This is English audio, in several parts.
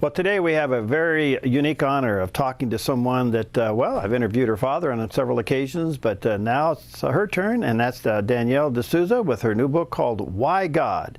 Well, today we have a very unique honor of talking to someone that, well, I've interviewed her father on several occasions, but now it's her turn, and that's Danielle D'Souza with her new book called Why God?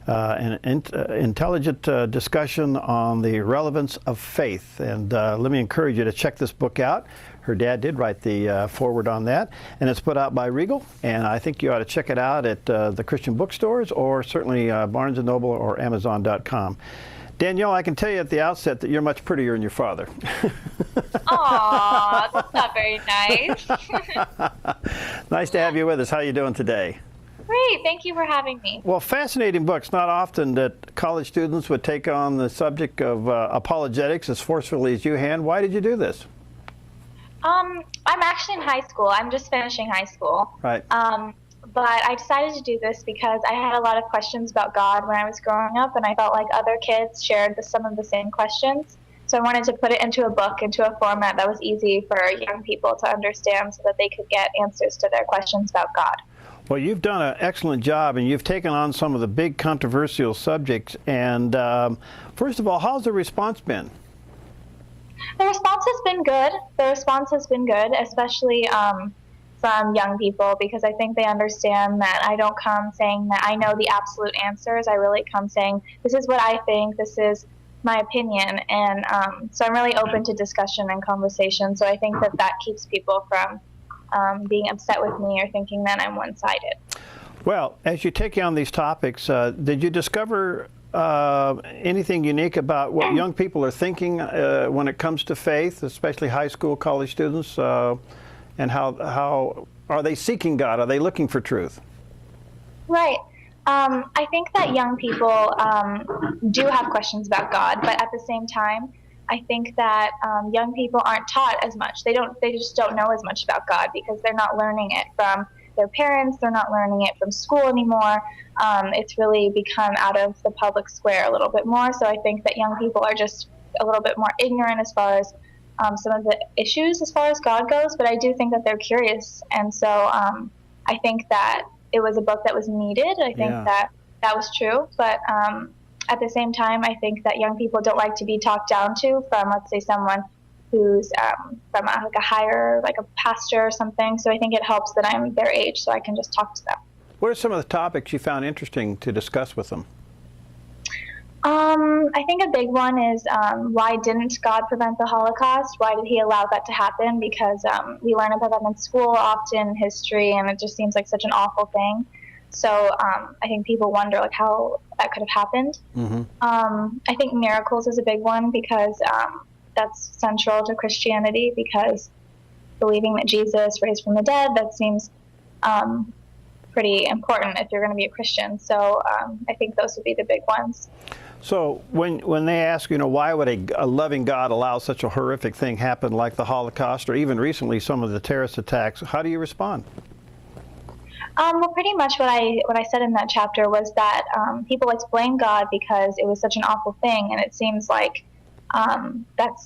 An intelligent discussion on the relevance of faith. And let me encourage you to check this book out. Her dad did write the foreword on that, and it's put out by Regal, and I think you ought to check it out at the Christian bookstores or certainly Barnes & Noble or Amazon.com. Danielle, I can tell you at the outset that you're much prettier than your father. Aw, that's not very nice. Nice to have you with us. How are you doing today? Great, thank you for having me. Well, fascinating books. Not often that college students would take on the subject of apologetics as forcefully as you have. Why did you do this? I'm actually in high school. I'm just finishing high school. Right. But I decided to do this because I had a lot of questions about God when I was growing up, and I felt like other kids shared some of the same questions. So I wanted to put it into a book, into a format that was easy for young people to understand so that they could get answers to their questions about God. Well, you've done an excellent job, and you've taken on some of the big controversial subjects. And first of all, how's the response been? The response has been good. The response has been good, especially from young people, because I think they understand that I don't come saying that I know the absolute answers. I really come saying, this is what I think, this is my opinion. And so I'm really open to discussion and conversation. So I think that that keeps people from being upset with me or thinking that I'm one-sided. Well, as you take on these topics, did you discover anything unique about what young people are thinking when it comes to faith, especially high school, college students, and how are they seeking God? Are they looking for truth? Right. I think that young people do have questions about God, but at the same time, I think that young people aren't taught as much. They just don't know as much about God because they're not learning it from their parents. They're not learning it from school anymore. It's really become out of the public square a little bit more. So I think that young people are just a little bit more ignorant as far as some of the issues as far as God goes. But I do think that they're curious. And so I think that it was a book that was needed. I think that was true. But at the same time, I think that young people don't like to be talked down to from, let's say, someone who's from a higher, like a pastor or something. So I think it helps that I'm their age so I can just talk to them. What are some of the topics you found interesting to discuss with them? I think a big one is why didn't God prevent the Holocaust? Why did he allow that to happen? Because we learn about that in school often, in history, and it just seems like such an awful thing. So I think people wonder like how that could have happened. Mm-hmm. I think miracles is a big one because that's central to Christianity, because believing that Jesus raised from the dead, that seems pretty important if you're going to be a Christian. So I think those would be the big ones. So when they ask, why would a loving God allow such a horrific thing happen like the Holocaust or even recently some of the terrorist attacks, how do you respond? Well, pretty much what I said in that chapter was that people like to blame God because it was such an awful thing, and it seems like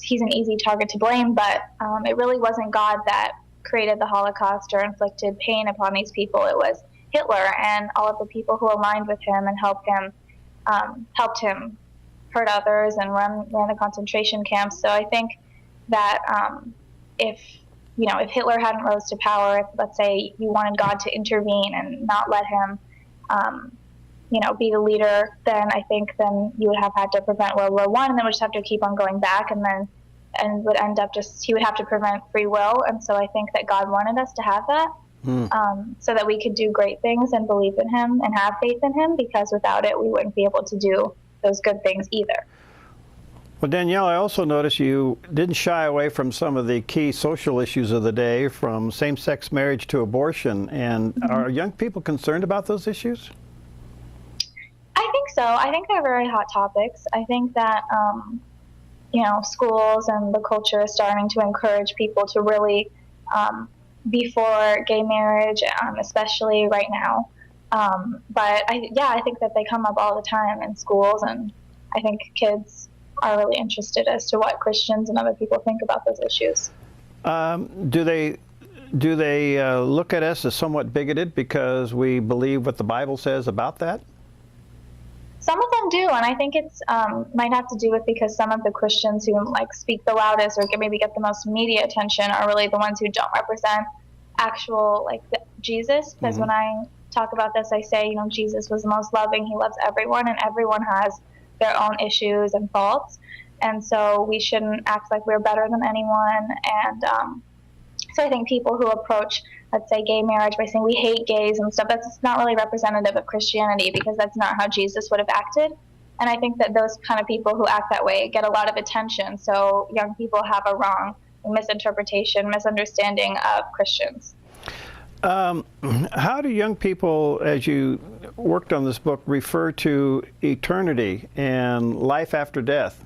he's an easy target to blame, but it really wasn't God that created the Holocaust or inflicted pain upon these people. It was Hitler and all of the people who aligned with him and helped him hurt others and ran the concentration camps. So I think that if Hitler hadn't rose to power, if, let's say, you wanted God to intervene and not let him, be the leader, then I think then you would have had to prevent World War I, and then would just have to keep on going back, and would end up he would have to prevent free will. And so I think that God wanted us to have that, so that we could do great things and believe in him and have faith in him, because without it, we wouldn't be able to do those good things either. Well, Danielle, I also noticed you didn't shy away from some of the key social issues of the day, from same-sex marriage to abortion. And are young people concerned about those issues? I think so. I think they're very hot topics. I think that, schools and the culture is starting to encourage people to really be for gay marriage, especially right now. But I think that they come up all the time in schools, and I think kids are really interested as to what Christians and other people think about those issues. Do they look at us as somewhat bigoted because we believe what the Bible says about that? Some of them Some do, and I think it's might have to do with because some of the Christians who like speak the loudest or maybe get the most media attention are really the ones who don't represent actual Jesus. Because when I talk about this, I say, Jesus was the most loving. He loves everyone, and everyone has their own issues and faults, and so we shouldn't act like we're better than anyone. And so I think people who approach, let's say, gay marriage by saying we hate gays and stuff, that's not really representative of Christianity, because that's not how Jesus would have acted. And I think that those kind of people who act that way get a lot of attention. So young people have a wrong misunderstanding of Christians. How do young people, as you worked on this book, refer to eternity and life after death?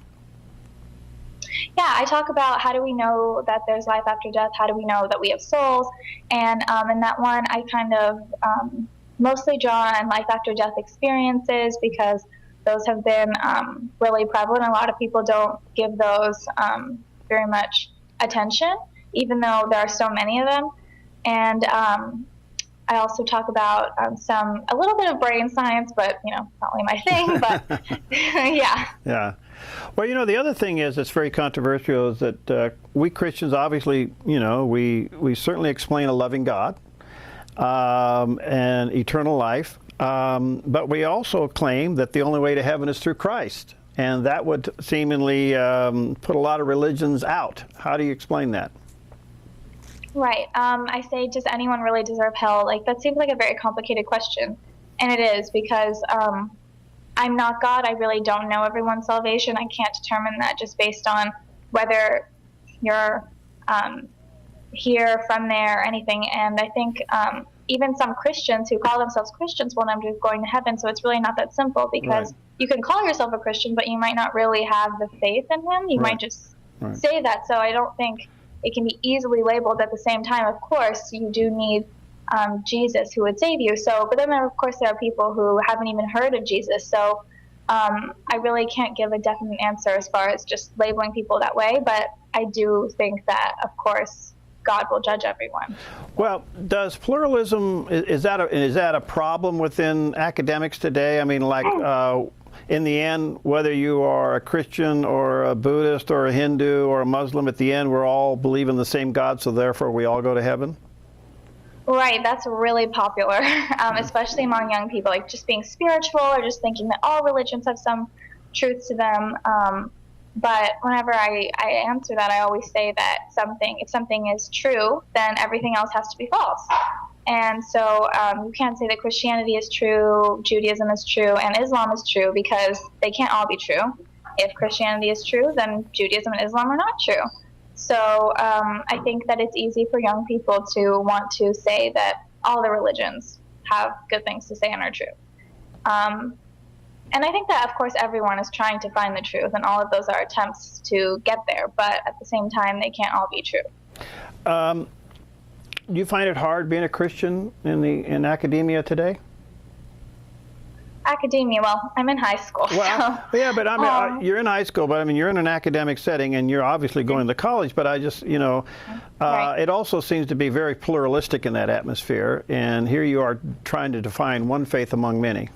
Yeah, I talk about how do we know that there's life after death? How do we know that we have souls? And in that one, I kind of mostly draw on life after death experiences, because those have been really prevalent. A lot of people don't give those very much attention, even though there are so many of them. And I also talk about a little bit of brain science, but not really my thing. But yeah. Yeah. Well, the other thing is that's very controversial is that we Christians, obviously, we certainly explain a loving God and eternal life, but we also claim that the only way to heaven is through Christ, and that would seemingly put a lot of religions out. How do you explain that? Right. I say, does anyone really deserve hell? That seems like a very complicated question, and it is, because I'm not God. I really don't know everyone's salvation. I can't determine that just based on whether you're here, from there, or anything. And I think even some Christians who call themselves Christians will end up going to heaven. So it's really not that simple, because you can call yourself a Christian, but you might not really have the faith in him. You might just say that. So I don't think it can be easily labeled. At the same time, of course, you do need Jesus who would save you. So, but then of course there are people who haven't even heard of Jesus. So I really can't give a definite answer as far as just labeling people that way. But I do think that, of course, God will judge everyone. Well, does pluralism, is that a problem within academics today? I mean, in the end, whether you are a Christian or a Buddhist or a Hindu or a Muslim, at the end we're all believe in the same God, so therefore we all go to heaven? Right, that's really popular, especially among young people, just being spiritual or just thinking that all religions have some truth to them. But whenever I answer that, I always say that if something is true, then everything else has to be false. And so you can't say that Christianity is true, Judaism is true, and Islam is true, because they can't all be true. If Christianity is true, then Judaism and Islam are not true. So I think that it's easy for young people to want to say that all the religions have good things to say and are true. And I think that, of course, everyone is trying to find the truth, and all of those are attempts to get there. But at the same time, they can't all be true. Do you find it hard being a Christian in academia today? Academia, well, I'm in high school. Well, so, yeah, but I mean, you're in high school, but I mean, you're in an academic setting, and you're obviously going to college. But I just, it also seems to be very pluralistic in that atmosphere. And here you are trying to define one faith among many.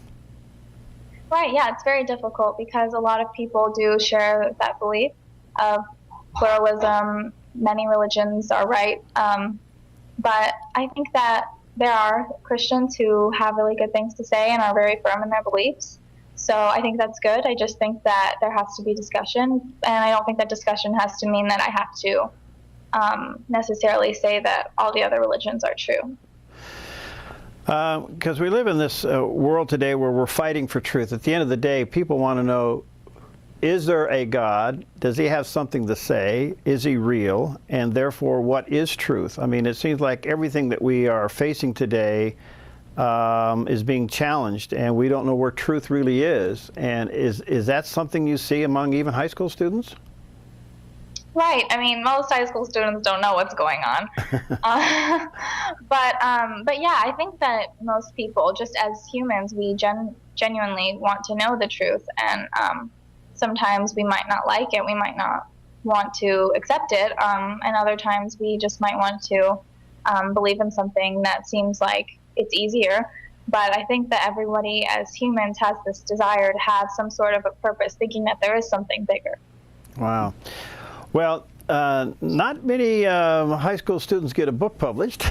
Right. Yeah, it's very difficult, because a lot of people do share that belief of pluralism. Many religions are right. But I think that there are Christians who have really good things to say and are very firm in their beliefs. So I think that's good. I just think that there has to be discussion. And I don't think that discussion has to mean that I have to necessarily say that all the other religions are true. Because we live in this world today where we're fighting for truth. At the end of the day, people want to know, is there a God? Does he have something to say? Is he real? And therefore, what is truth? I mean, it seems like everything that we are facing today is being challenged, and we don't know where truth really is. And is that something you see among even high school students? Right. I mean, most high school students don't know what's going on. But yeah, I think that most people, just as humans, we genuinely want to know the truth. And sometimes we might not like it. We might not want to accept it. And other times we just might want to believe in something that seems like it's easier. But I think that everybody as humans has this desire to have some sort of a purpose, thinking that there is something bigger. Wow. Well, not many high school students get a book published.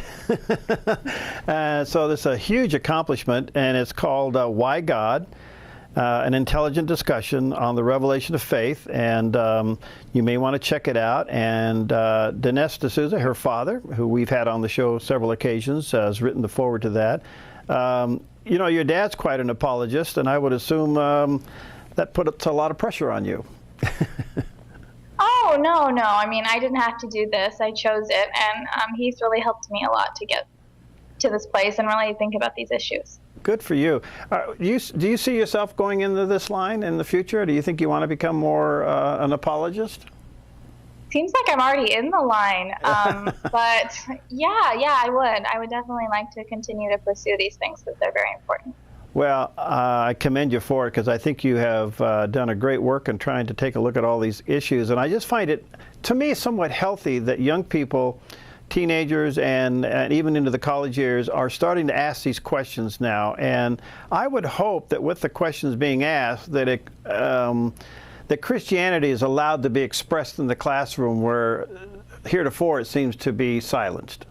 So this is a huge accomplishment, and it's called Why God? An intelligent discussion on the revelation of faith, and you may want to check it out. And Danielle D'Souza, her father, who we've had on the show several occasions, has written the foreword to that. You know, your dad's quite an apologist, and I would assume that puts a lot of pressure on you. Oh, no. I mean, I didn't have to do this. I chose it, and he's really helped me a lot to get to this place and really think about these issues. Good for you. Do you see yourself going into this line in the future? Do you think you want to become more an apologist? Seems like I'm already in the line, but yeah, I would. I would definitely like to continue to pursue these things because they're very important. Well, I commend you for it, because I think you have done a great work in trying to take a look at all these issues. And I just find it, to me, somewhat healthy that young people, teenagers, and even into the college years are starting to ask these questions now. And I would hope that with the questions being asked, that that Christianity is allowed to be expressed in the classroom, where heretofore it seems to be silenced.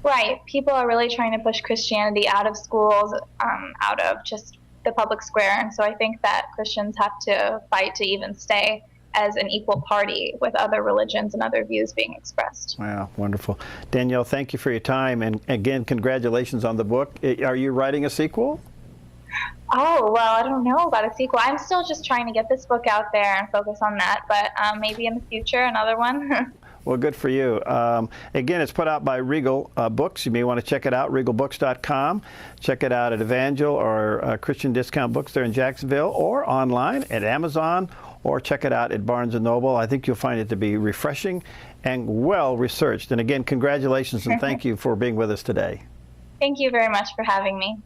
Right. People are really trying to push Christianity out of schools, out of just the public square. And so I think that Christians have to fight to even stay as an equal party with other religions and other views being expressed. Wow, wonderful. Danielle, thank you for your time. And again, congratulations on the book. Are you writing a sequel? Oh, well, I don't know about a sequel. I'm still just trying to get this book out there and focus on that. But maybe in the future, another one. Well, good for you. Again, it's put out by Regal Books. You may want to check it out, regalbooks.com. Check it out at Evangel or Christian Discount Books there in Jacksonville, or online at Amazon, or check it out at Barnes & Noble. I think you'll find it to be refreshing and well researched. And again, congratulations and thank you for being with us today. Thank you very much for having me.